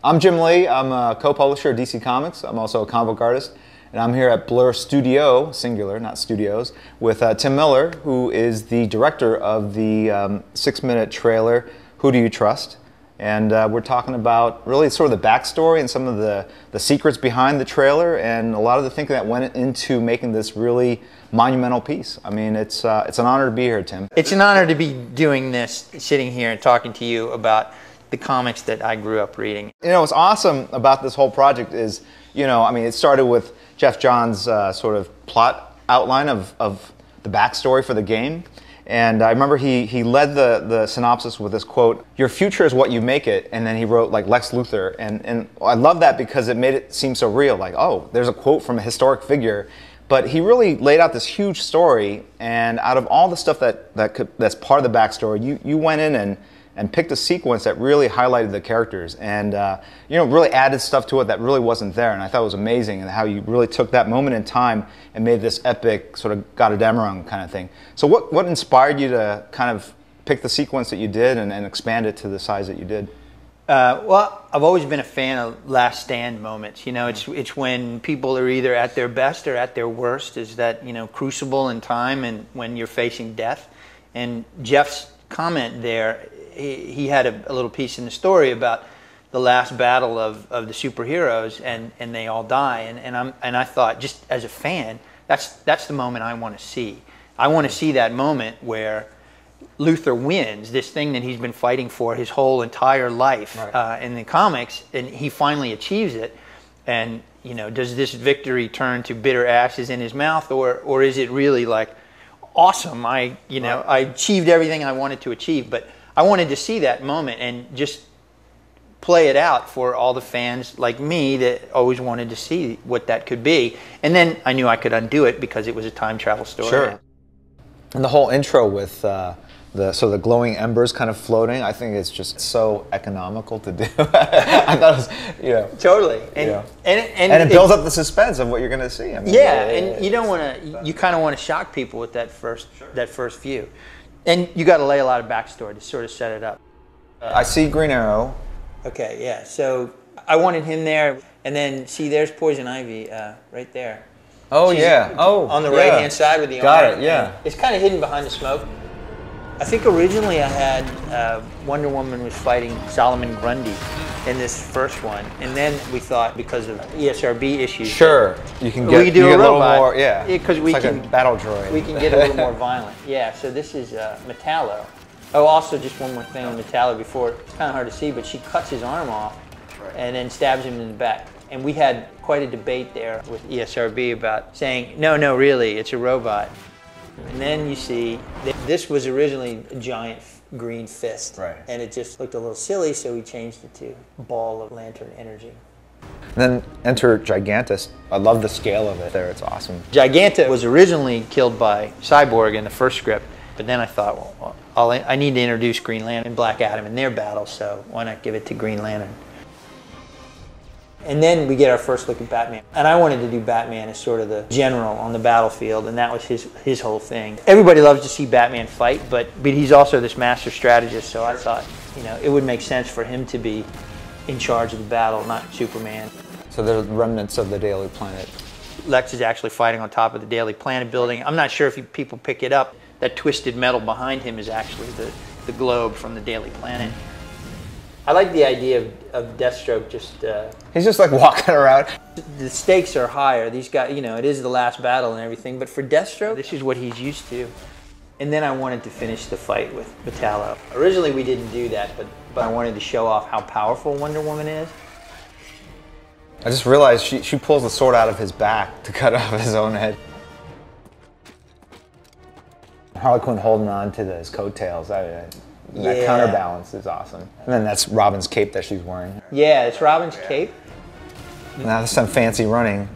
I'm Jim Lee. I'm a co-publisher of DC Comics. I'm also a comic book artist. And I'm here at Blur Studio, singular, not studios, with Tim Miller, who is the director of the 6-minute trailer, Who Do You Trust? And we're talking about really sort of the backstory and some of the secrets behind the trailer and a lot of the thinking that went into making this really monumental piece. I mean, it's an honor to be here, Tim. It's an honor to be doing this, sitting here and talking to you about the comics that I grew up reading. You know, what's awesome about this whole project is, you know, I mean, it started with Geoff Johns' sort of plot outline of the backstory for the game. And I remember he led the synopsis with this quote, "Your future is what you make it," and then he wrote like Lex Luthor. And I love that because it made it seem so real, like, oh, there's a quote from a historic figure. But he really laid out this huge story, and out of all the stuff that's part of the backstory, you went in and picked a sequence that really highlighted the characters and you know, really added stuff to it that really wasn't there. And I thought it was amazing, and how you really took that moment in time and made this epic sort of Götterdämmerung kind of thing. So what inspired you to kind of pick the sequence that you did and expand it to the size that you did? Well, I've always been a fan of last stand moments. You know, it's when people are either at their best or at their worst, is that, you know, crucible in time and when you're facing death. And Jeff's comment there, he had a little piece in the story about the last battle of the superheroes, and they all die. And I thought, just as a fan, that's the moment I want to see. I want to see that moment where Luthor wins this thing that he's been fighting for his whole entire life, right, in the comics, and he finally achieves it. And, you know, does this victory turn to bitter ashes in his mouth, or is it really like, awesome, I achieved everything I wanted to achieve? But I wanted to see that moment and just play it out for all the fans like me that always wanted to see what that could be. And then I knew I could undo it because it was a time travel story. Sure. And the whole intro with the glowing embers kind of floating, I think it's just so economical to do. I thought it was, you know, totally, and it builds up the suspense of what you're going to see. I mean, yeah, and you don't want to. You kind of want to shock people with that first view, and you got to lay a lot of backstory to sort of set it up. I see Green Arrow. Okay, yeah. So I wanted him there, and then see, there's Poison Ivy right there. Oh, she's on the right hand side with the arm. Got it. Yeah. It's kind of hidden behind the smoke. I think originally I had Wonder Woman was fighting Solomon Grundy in this first one, and then we thought, because of ESRB issues, sure, you can do a robot, more, yeah, because we can, like a battle droid. We can get a little more violent. Yeah. So this is Metallo. Oh, also just one more thing on Metallo before, it's kind of hard to see, but she cuts his arm off and then stabs him in the back. And we had quite a debate there with ESRB about saying, no, really, it's a robot. And then you see, this was originally a giant green fist. Right. And it just looked a little silly, so we changed it to Ball of Lantern Energy. And then enter Gigantus. I love the scale of it there, it's awesome. Giganta was originally killed by Cyborg in the first script, but then I thought, well, I need to introduce Green Lantern and Black Adam in their battle, so why not give it to Green Lantern? And then we get our first look at Batman. And I wanted to do Batman as sort of the general on the battlefield, and that was his whole thing. Everybody loves to see Batman fight, but he's also this master strategist, so I thought, you know, it would make sense for him to be in charge of the battle, not Superman. So the remnants of the Daily Planet. Lex is actually fighting on top of the Daily Planet building. I'm not sure if people pick it up. That twisted metal behind him is actually the globe from the Daily Planet. I like the idea of Deathstroke just... he's just like walking around. The stakes are higher. These guys, you know, it is the last battle and everything, but for Deathstroke, this is what he's used to. And then I wanted to finish the fight with Metallo. Originally we didn't do that, but I wanted to show off how powerful Wonder Woman is. I just realized she pulls the sword out of his back to cut off his own head. Harley Quinn holding on to his coattails. That counterbalance is awesome. And then that's Robin's cape that she's wearing. Yeah, it's Robin's cape. Now there's some fancy running.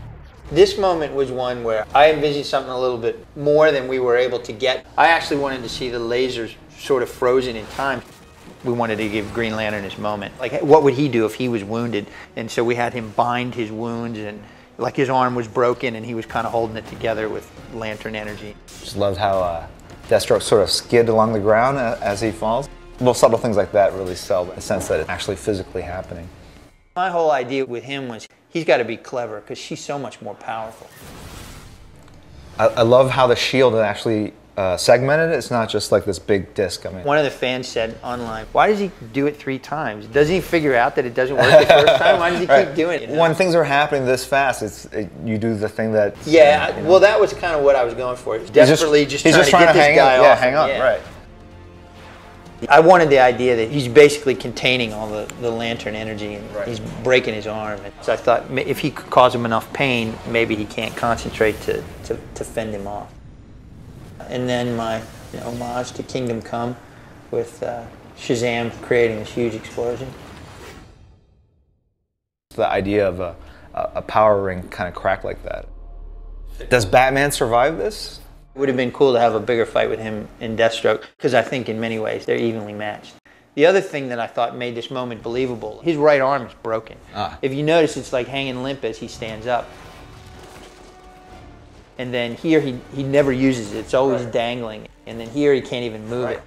This moment was one where I envisioned something a little bit more than we were able to get. I actually wanted to see the lasers sort of frozen in time. We wanted to give Green Lantern his moment. Like, what would he do if he was wounded? And so we had him bind his wounds, and like his arm was broken and he was kind of holding it together with Lantern energy. Just loved how Deathstroke sort of skid along the ground as he falls. Little subtle things like that really sell the sense that it's actually physically happening. My whole idea with him was he's got to be clever because she's so much more powerful. I love how the shield is actually segmented. It's not just like this big disc. I mean, one of the fans said online, "Why does he do it 3 times? Doesn't he figure out that it doesn't work the first time? Why does he keep doing it?" When things are happening this fast, you do the thing that. Yeah, well, that was kind of what I was going for. He's desperately he's trying to get this guy off. Hang on, right. I wanted the idea that he's basically containing all the lantern energy and he's breaking his arm. And so I thought if he could cause him enough pain, maybe he can't concentrate to fend him off. And then my homage to Kingdom Come with Shazam creating this huge explosion. The idea of a power ring kind of crack like that. Does Batman survive this? It would have been cool to have a bigger fight with him and Deathstroke, because I think in many ways they're evenly matched. The other thing that I thought made this moment believable, his right arm is broken. If you notice, it's like hanging limp as he stands up. And then here he never uses it, it's always dangling. And then here he can't even move it.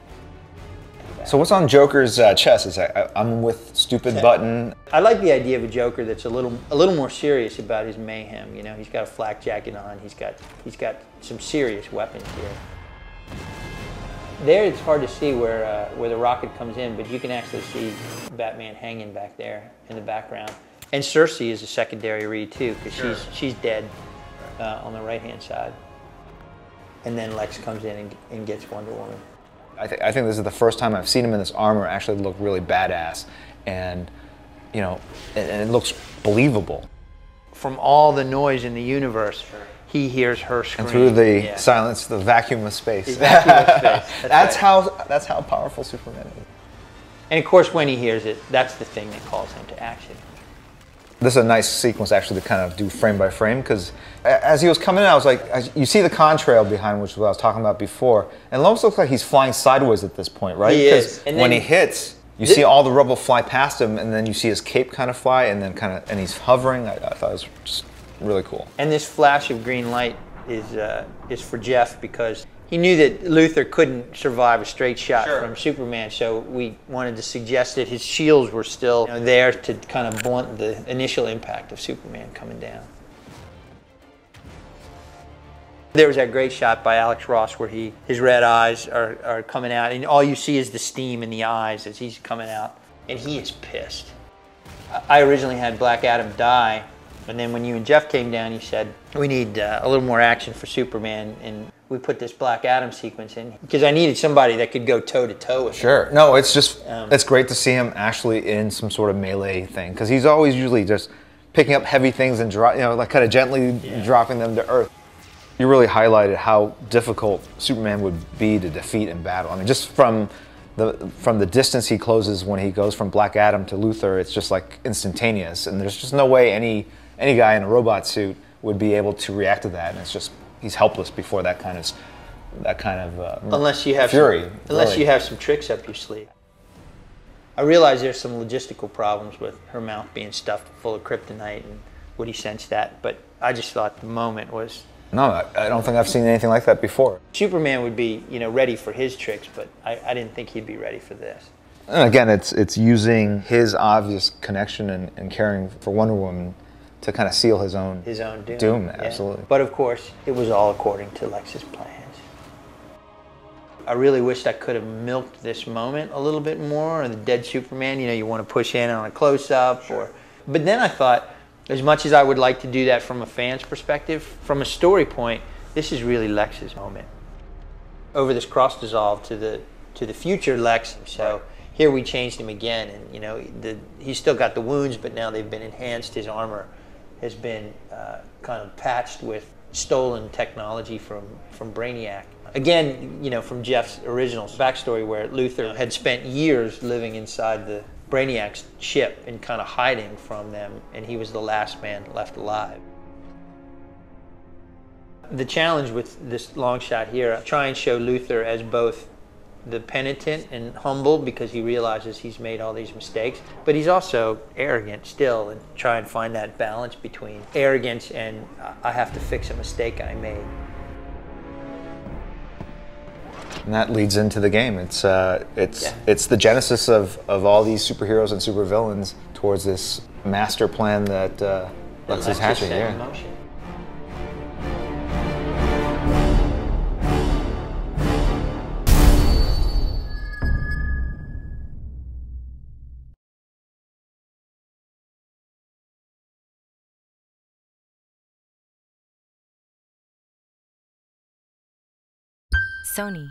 So what's on Joker's chest? Is I'm with stupid button. I like the idea of a Joker that's a little more serious about his mayhem. You know, he's got a flak jacket on. He's got some serious weapons here. There, it's hard to see where the rocket comes in, but you can actually see Batman hanging back there in the background. And Cersei is a secondary read too, because she's dead on the right-hand side. And then Lex comes in and gets Wonder Woman. I think this is the first time I've seen him in this armor actually look really badass, and and it looks believable. From all the noise in the universe, he hears her scream. And through the silence, the vacuum of space. The vacuum of space. That's how powerful Superman is. And of course, when he hears it, that's the thing that calls him to action. This is a nice sequence actually to kind of do frame by frame, because as he was coming in, I was like, you see the contrail behind, which is what I was talking about before, and it almost looks like he's flying sideways at this point, right? He is. And when he hits, you see all the rubble fly past him, and then you see his cape kind of fly, and then and he's hovering. I thought it was just really cool. And this flash of green light is for Jeff, because he knew that Luthor couldn't survive a straight shot from Superman, so we wanted to suggest that his shields were still there to kind of blunt the initial impact of Superman coming down. There was that great shot by Alex Ross where his red eyes are coming out, and all you see is the steam in the eyes as he's coming out, and he is pissed. I originally had Black Adam die, and then when you and Jeff came down, you said, we need a little more action for Superman, and we put this Black Adam sequence in because I needed somebody that could go toe-to-toe with him. Sure. No, it's just, it's great to see him actually in some sort of melee thing, because he's always usually just picking up heavy things and like kind of gently dropping them to earth. You really highlighted how difficult Superman would be to defeat in battle. I mean, just from the distance he closes when he goes from Black Adam to Luthor, it's just like instantaneous, and there's just no way any guy in a robot suit would be able to react to that, and it's just he's helpless before that kind of unless you have fury. Unless you have some tricks up your sleeve. I realize there's some logistical problems with her mouth being stuffed full of kryptonite, and Woody sensed that, but I just thought the moment was. No, I don't think I've seen anything like that before. Superman would be, ready for his tricks, but I didn't think he'd be ready for this. And again, it's using his obvious connection and caring for Wonder Woman to kind of seal his own doom. Absolutely. But of course, it was all according to Lex's plans. I really wished I could have milked this moment a little bit more, or the dead Superman, you want to push in on a close-up. But then I thought, as much as I would like to do that from a fan's perspective, from a story point, this is really Lex's moment. Over this cross-dissolve to the future Lex, so here we changed him again, and he's still got the wounds, but now they've been enhanced. His armor has been kind of patched with stolen technology from Brainiac. Again, from Jeff's original backstory, where Luthor had spent years living inside the Brainiac's ship and kind of hiding from them, and he was the last man left alive. The challenge with this long shot here, try and show Luthor as both the penitent and humble, because he realizes he's made all these mistakes, but he's also arrogant still, and try and find that balance between arrogance and I have to fix a mistake I made. And that leads into the game. It's the genesis of all these superheroes and supervillains towards this master plan that Lex is hatching. Yeah. In motion. Sony.